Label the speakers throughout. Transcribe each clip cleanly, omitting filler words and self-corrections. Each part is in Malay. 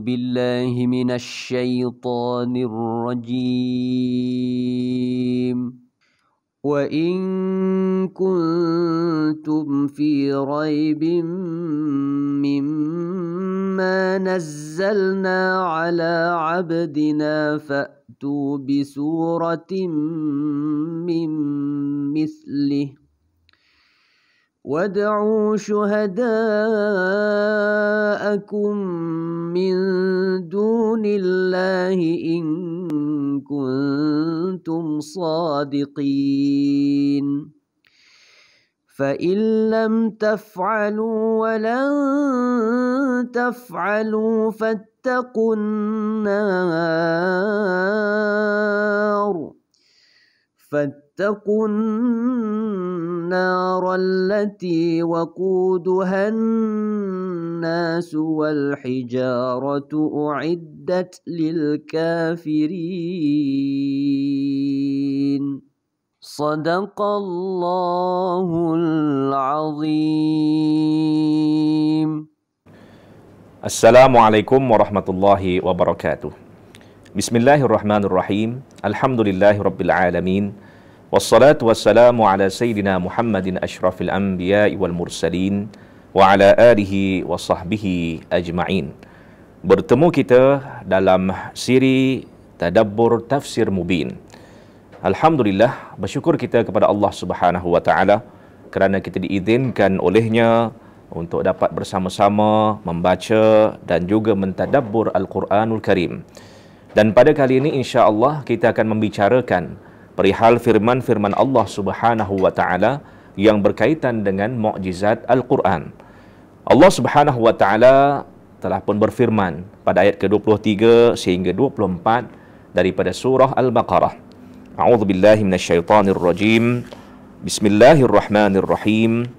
Speaker 1: بالله من الشيطان الرجيم وإن كنتم في ريب مما نزلنا على عبدنا فأتوا بسورة من مثله وادعوا شهداءكم من دون الله إن كنتم صادقين فإن لم تفعلوا ولن تفعلوا فاتقوا النار التي وقودها الناس والحجارة أعدت للكافرين صدق الله العظيم.
Speaker 2: Assalamualaikum warahmatullahi wabarakatuh. Bismillahirrahmanirrahim. Alhamdulillahirabbil alamin. Wassalatu wassalamu ala sayyidina Muhammadin asyrafil anbiya'i wal mursalin wa ala alihi wa sahbihi ajma'in. Bertemu kita dalam siri Tadabbur Tafsir Mubin. Alhamdulillah, bersyukur kita kepada Allah Subhanahu wa taala kerana kita diizinkan olehnya untuk dapat bersama-sama membaca dan juga mentadabbur Al-Quranul Karim. Dan pada kali ini insya-Allah kita akan membicarakan perihal firman-firman Allah Subhanahu wa taala yang berkaitan dengan mukjizat Al-Quran. Allah Subhanahu wa taala telah pun berfirman pada ayat ke-23 sehingga 24 daripada surah Al-Baqarah. A'udzubillahi minasyaitonir rajim. Bismillahirrahmanirrahim.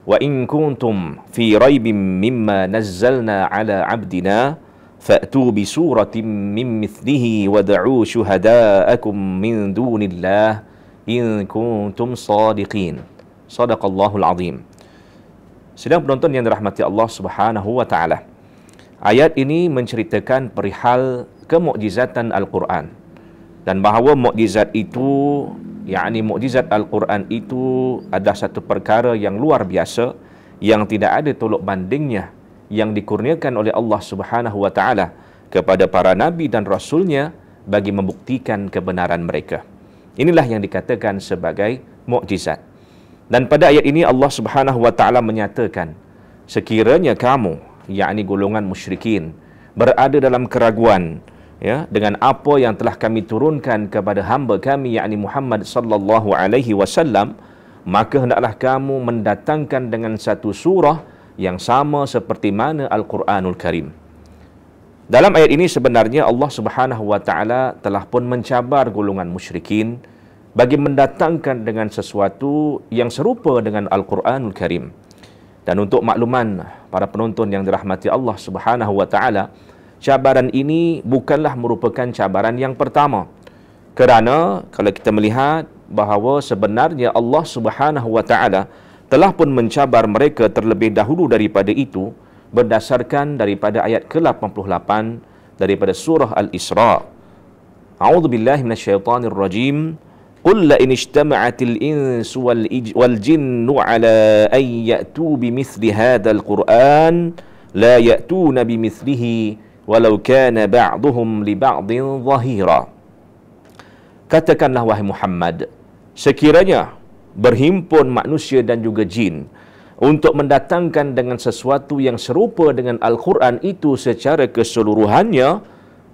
Speaker 2: Wa in kuntum fi raibin mimma nazzalna ala 'abdina fa'tu bi suratin min mithlihi wad'u syuhada'akum min dunillah in kuntum shadiqin. Shadaqallahul azim. Sedang penonton yang dirahmati Allah Subhanahu wa taala. Ayat ini menceritakan perihal kemukjizatan Al-Quran dan bahawa mukjizat itu, yakni mukjizat Al-Quran itu adalah satu perkara yang luar biasa yang tidak ada tolok bandingnya yang dikurniakan oleh Allah Subhanahu wa taala kepada para nabi dan rasulnya bagi membuktikan kebenaran mereka. Inilah yang dikatakan sebagai mukjizat. Dan pada ayat ini Allah Subhanahu wa taala menyatakan, sekiranya kamu, yakni golongan musyrikin, berada dalam keraguan dengan apa yang telah kami turunkan kepada hamba kami, yakni Muhammad sallallahu alaihi wasallam, maka hendaklah kamu mendatangkan dengan satu surah yang sama seperti mana Al-Quranul Karim. Dalam ayat ini sebenarnya Allah Subhanahu wa taala telah pun mencabar golongan musyrikin bagi mendatangkan dengan sesuatu yang serupa dengan Al-Quranul Karim. Dan untuk makluman para penonton yang dirahmati Allah Subhanahu wa taala, cabaran ini bukanlah merupakan cabaran yang pertama. Kerana kalau kita melihat bahawa sebenarnya Allah Subhanahu wa taala telah pun mencabar mereka terlebih dahulu daripada itu berdasarkan daripada ayat ke-88 daripada surah Al-Isra. A'udzubillahi minasyaitonir rajim. Qul la in ijtama'atil insu wal jinnu 'ala an ya'tu bimithli hadzal Qur'an la ya'tuna bimithlihi walau kana ba'dhuhum li ba'dhin dhahira. Katakanlah wahai Muhammad, sekiranya berhimpun manusia dan juga jin untuk mendatangkan dengan sesuatu yang serupa dengan Al-Quran itu secara keseluruhannya,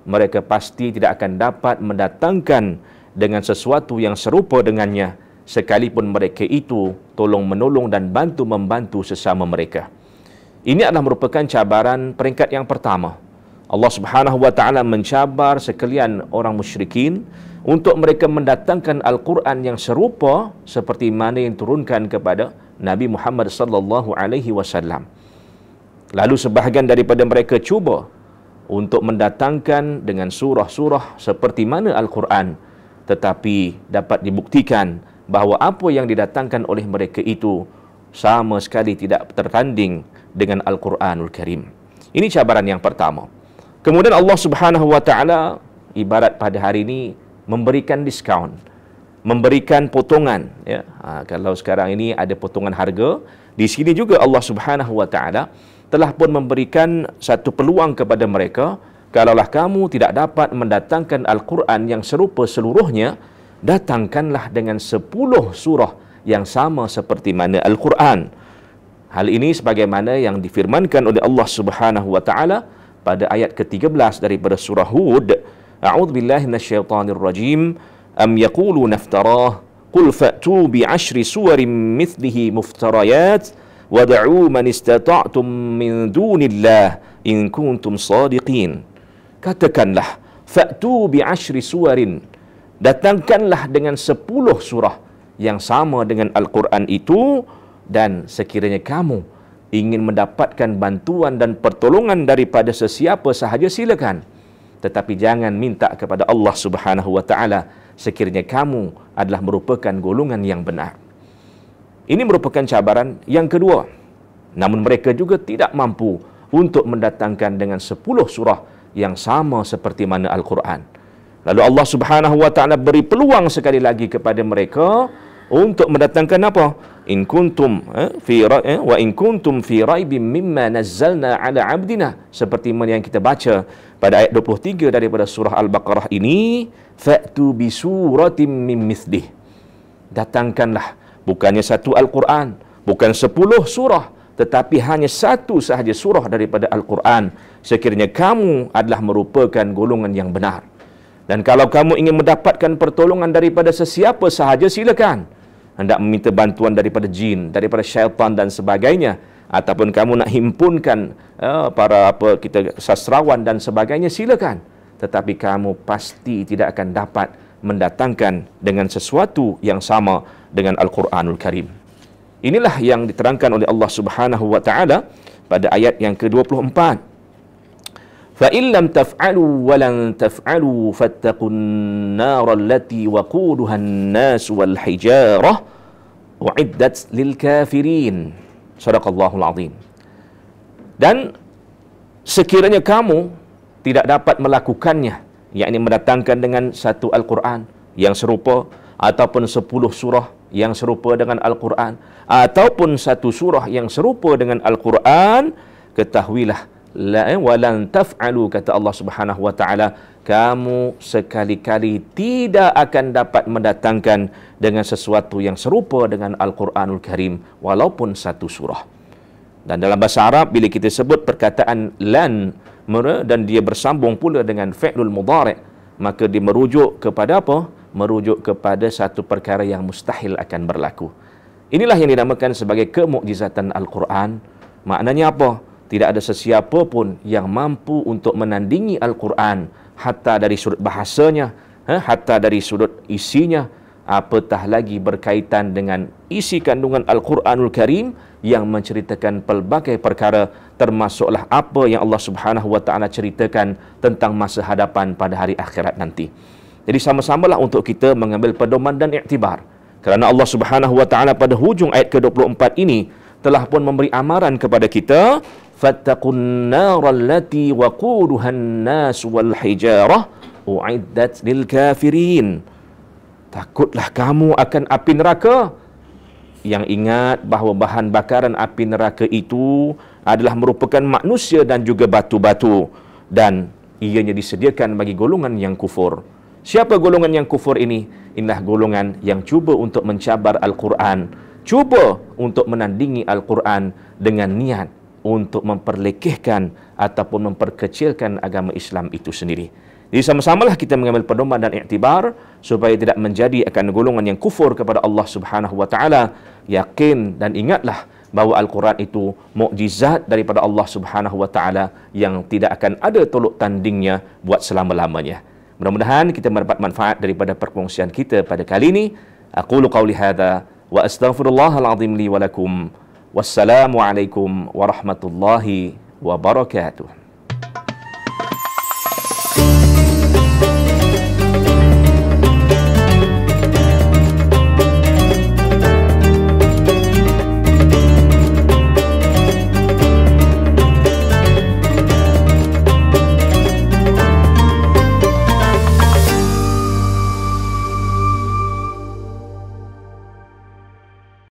Speaker 2: mereka pasti tidak akan dapat mendatangkan dengan sesuatu yang serupa dengannya, sekalipun mereka itu tolong-menolong dan bantu-membantu sesama mereka. Ini adalah merupakan cabaran peringkat yang pertama. Allah Subhanahu wa taala mencabar sekalian orang musyrikin untuk mereka mendatangkan Al-Quran yang serupa seperti mana yang turunkan kepada Nabi Muhammad sallallahu alaihi wasallam. Lalu sebahagian daripada mereka cuba untuk mendatangkan dengan surah-surah seperti mana Al-Quran, tetapi dapat dibuktikan bahawa apa yang didatangkan oleh mereka itu sama sekali tidak tertanding dengan Al-Quranul Karim. Ini cabaran yang pertama. Kemudian Allah Subhanahu wa taala ibarat pada hari ini memberikan diskaun, memberikan potongan, ya. Kalau sekarang ini ada potongan harga, di sini juga Allah Subhanahu wa taala telah pun memberikan satu peluang kepada mereka, kalaulah kamu tidak dapat mendatangkan Al-Quran yang serupa seluruhnya, datangkanlah dengan 10 surah yang sama seperti mana Al-Quran. Hal ini sebagaimana yang difirmankan oleh Allah Subhanahu wa taala pada ayat ke-13 daripada surah Hud. A'udzubillahi minasyaitonirrajim. Am yaquluna iftarah qul fa'tu bi 'ashri suwarin mithlihi muftarayat wad'u man istata'tum min dunillah in kuntum shadiqin. Katakanlah, fa'tu bi 'ashri suwarin, datangkanlah dengan 10 surah yang sama dengan Al-Quran itu, dan sekiranya kamu ingin mendapatkan bantuan dan pertolongan daripada sesiapa sahaja, silakan. Tetapi jangan minta kepada Allah Subhanahu wa taala sekiranya kamu adalah merupakan golongan yang benar. Ini merupakan cabaran yang kedua. Namun mereka juga tidak mampu untuk mendatangkan dengan 10 surah yang sama seperti mana Al-Quran. Lalu Allah Subhanahu wa taala beri peluang sekali lagi kepada mereka untuk mendatangkan apa? In kuntum wa in kuntum fi raibim mimma nazzalna ala 'abdina, seperti mana yang kita baca pada ayat 23 daripada surah Al-Baqarah ini, fa'tu bi suratim min mithlih. Datangkanlah bukannya satu Al-Quran, bukan 10 surah, tetapi hanya satu sahaja surah daripada Al-Quran, sekiranya kamu adalah merupakan golongan yang benar. Dan kalau kamu ingin mendapatkan pertolongan daripada sesiapa sahaja, silakan. Hendak meminta bantuan daripada jin, daripada syaitan dan sebagainya, ataupun kamu nak himpunkan para sastrawan dan sebagainya, silakan. Tetapi kamu pasti tidak akan dapat mendatangkan dengan sesuatu yang sama dengan Al-Quranul Karim. Inilah yang diterangkan oleh Allah Subhanahu wa taala pada ayat yang ke-24. فَإِنْ لَمْ تَفْعَلُوا وَلَنْ تَفْعَلُوا فَاتَّقُوا النَّارَ الَّتِي وَقُودُهَا النَّاسُ وَالْحِجَارَةُ أُعِدَّتْ لِلْكَافِرِينَ. Shadaqallahul azim. Dan sekiranya kamu tidak dapat melakukannya, yakni mendatangkan dengan satu Al-Quran yang serupa, ataupun 10 surah yang serupa dengan Al-Quran, ataupun satu surah yang serupa dengan Al-Quran, ketahuilah, walan taf'alu, kata Allah Subhanahu wa taala, kamu sekali-kali tidak akan dapat mendatangkan dengan sesuatu yang serupa dengan Al-Quranul Karim walaupun satu surah. Dan dalam bahasa Arab, bila kita sebut perkataan lan dan dia bersambung pula dengan fi'lul mudhari', maka dia merujuk kepada apa? Merujuk kepada satu perkara yang mustahil akan berlaku. Inilah yang dinamakan sebagai kemukjizatan Al-Quran. Maknanya apa? Tidak ada sesiapa pun yang mampu untuk menandingi Al-Quran, hatta dari sudut bahasanya, hatta dari sudut isinya, apatah lagi berkaitan dengan isi kandungan Al-Quranul Karim yang menceritakan pelbagai perkara, termasuklah apa yang Allah Subhanahu wa taala ceritakan tentang masa hadapan pada hari akhirat nanti. Jadi sama-samalah untuk kita mengambil pedoman dan iktibar. Kerana Allah Subhanahu wa taala pada hujung ayat ke-24 ini telah pun memberi amaran kepada kita, fattaqun naral lati waquduhan nas wal hijarah uiddat lil kafirin. Takutlah kamu akan api neraka. Yang ingat bahawa bahan bakaran api neraka itu adalah merupakan manusia dan juga batu-batu, dan ianya disediakan bagi golongan yang kufur. Siapa golongan yang kufur ini? Inilah golongan yang cuba untuk mencabar Al-Quran, cuba untuk menandingi Al-Quran dengan niat untuk memperlekehkan ataupun memperkecilkan agama Islam itu sendiri. Jadi sama-samalah kita mengambil pedoman dan iktibar supaya tidak menjadi akan golongan yang kufur kepada Allah Subhanahu wa taala. Yakin dan ingatlah bahawa Al-Quran itu mukjizat daripada Allah Subhanahu wa taala yang tidak akan ada tolok tandingnya buat selama-lamanya. Mudah-mudahan kita mendapat manfaat daripada perkongsian kita pada kali ini. Aqulu qawli hadza wa astaghfirullahal azim li wa lakum. Wassalamualaikum warahmatullahi wabarakatuh.